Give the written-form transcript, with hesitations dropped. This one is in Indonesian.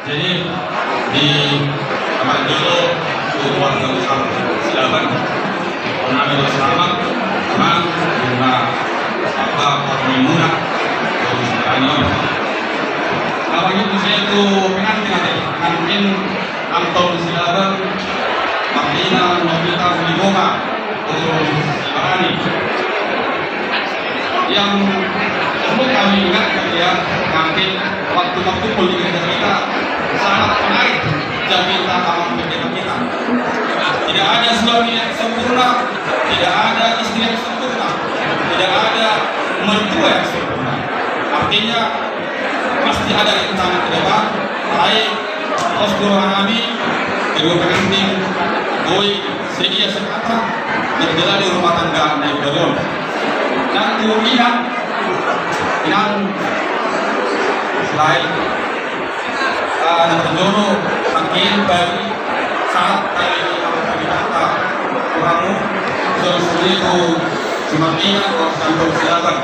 Jadi di kamar dulu keluarga besar silakan mengambil selamat teman bunga apa Maimunah terus Kanyon. Kalau itu saya itu pengantin Anton silakan Martina Novita Filipova terus Ibarani yang perlu kami ingatkan ya, nanti waktu-waktu politik kita sangat menarik jaminan alam negara kita. Tidak ada suami yang sempurna, tidak ada istri yang sempurna, tidak ada mertua yang sempurna. Artinya pasti ada rintangan ke depan. Baik postur kami kedua pengantin Boy Sedia Sekata menjalani rumah tangga naik turun. Dan kemudian yang selain Jono makin bagi saat kali kata kurangmu terus itu semangat atau silakan